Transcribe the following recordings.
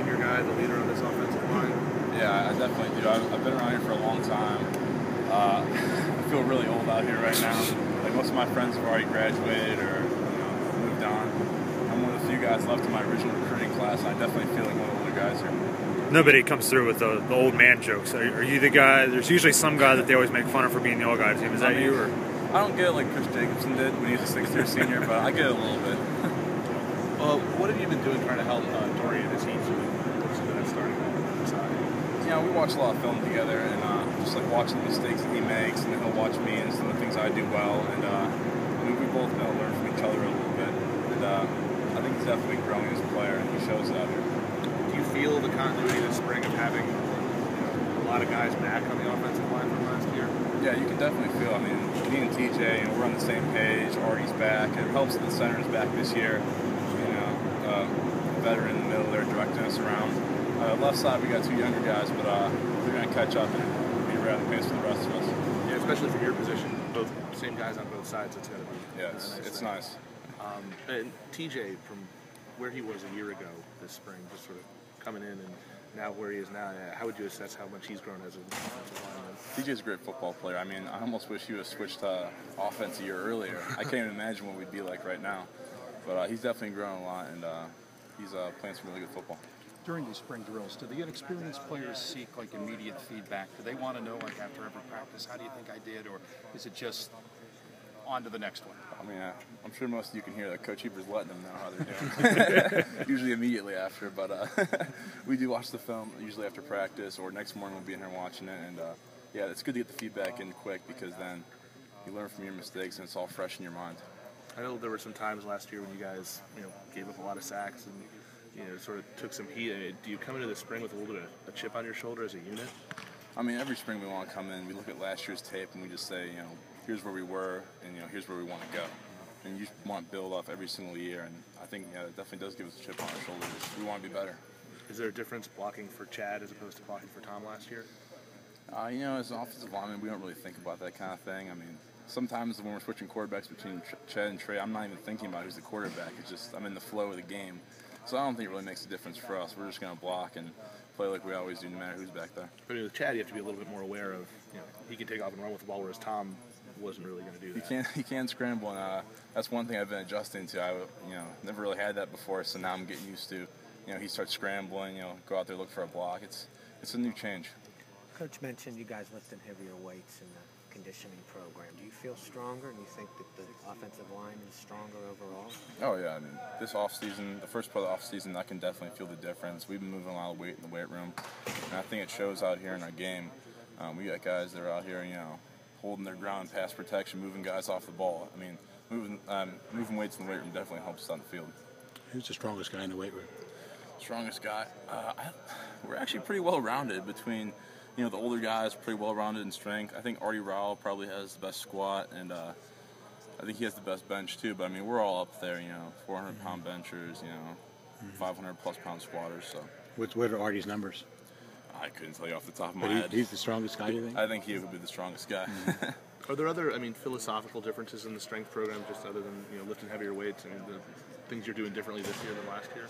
senior guy, the leader of this offensive line? Yeah, I definitely do. I've been around here for a long time. I feel really old out here right now. Like most of my friends have already graduated or moved on. I'm one of the few guys left in my original recruiting class, and I definitely feel like one of the older guys here. Nobody comes through with the old man jokes. Are you the guy? There's usually some guy that they always make fun of for being the old guy team. Is that you? Or? I don't get it like Chris Jacobson did when he was a sixth-year senior, but I get it a little bit. What have you been doing trying to help Dorian as he's starting side? We watch a lot of film together, and just like watching the mistakes that he makes, and then he'll watch me and some of the things I do well, and we both learn from each other a little bit. And I think he's definitely growing as a player, and he shows it out here. Do you feel the continuity this spring of having a lot of guys back on the offensive line from last year? Yeah, you can definitely feel. I mean, me and TJ, we're on the same page. Artie's back. It helps that the center's back this year. Veteran in the middle there directing us around. Left side, we got two younger guys, but they're going to catch up and be around the pace for the rest of us. Yeah, especially from your position, both same guys on both sides. It's going to be it's nice. And TJ, from where he was a year ago this spring, just sort of coming in and now where he is now, how would you assess how much he's grown as an offensive lineman? TJ's a great football player. I mean, I almost wish he would have switched offense a year earlier. I can't even imagine what we'd be like right now. But he's definitely grown a lot, and he's playing some really good football. During these spring drills, do the inexperienced players seek like immediate feedback? Do they want to know like after every practice, how do you think I did, or is it just on to the next one? I mean, I'm sure most of you can hear that Coach Heber's letting them know how they're doing. Usually immediately after, but we do watch the film usually after practice or next morning we'll be in here watching it, and yeah, it's good to get the feedback in quick because then you learn from your mistakes and it's all fresh in your mind. I know there were some times last year when you guys, gave up a lot of sacks and, sort of took some heat. Do you come into the spring with a little bit of a chip on your shoulder as a unit? I mean, every spring we want to come in, we look at last year's tape and we just say, here's where we were and, here's where we want to go. And you want to build up every single year, and I think it definitely does give us a chip on our shoulders. We want to be better. Is there a difference blocking for Chad as opposed to blocking for Tom last year? As an offensive lineman, we don't really think about that kind of thing. I mean, sometimes when we're switching quarterbacks between Chad and Trey, I'm not even thinking about who's the quarterback. It's just I'm in the flow of the game. So I don't think it really makes a difference for us. We're just going to block and play like we always do, no matter who's back there. But with Chad, you have to be a little bit more aware of, he can take off and run with the ball, whereas Tom wasn't really going to do that. He can scramble, and that's one thing I've been adjusting to. I never really had that before, so now I'm getting used to. He starts scrambling. Go out there look for a block. It's a new change. Coach mentioned you guys lifting heavier weights in the conditioning program. Do you feel stronger? Do you think that the offensive line is stronger overall? Oh yeah, I mean this off-season, the first part of the off-season, I can definitely feel the difference. We've been moving a lot of weight in the weight room, and I think it shows out here in our game. We got guys that are out here, holding their ground, pass protection, moving guys off the ball. I mean, moving weights in the weight room definitely helps us on the field. Who's the strongest guy in the weight room? Strongest guy? We're actually pretty well-rounded between, the older guys, pretty well-rounded in strength. I think Artie Rowell probably has the best squat, and I think he has the best bench too. But I mean, we're all up there, 400-pound benchers, 500-plus pound squatters. So. What are Artie's numbers? I couldn't tell you off the top of my head. He's the strongest guy, you think? I think he would be the strongest guy. Are there other, philosophical differences in the strength program, just other than lifting heavier weights and the things you're doing differently this year than last year?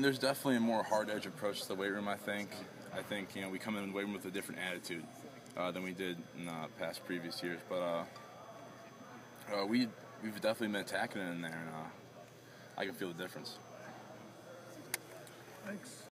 There's definitely a more hard-edge approach to the weight room, I think. I think, we come in the weight room with a different attitude than we did in past previous years. But we've definitely been attacking it in there, and I can feel the difference. Thanks.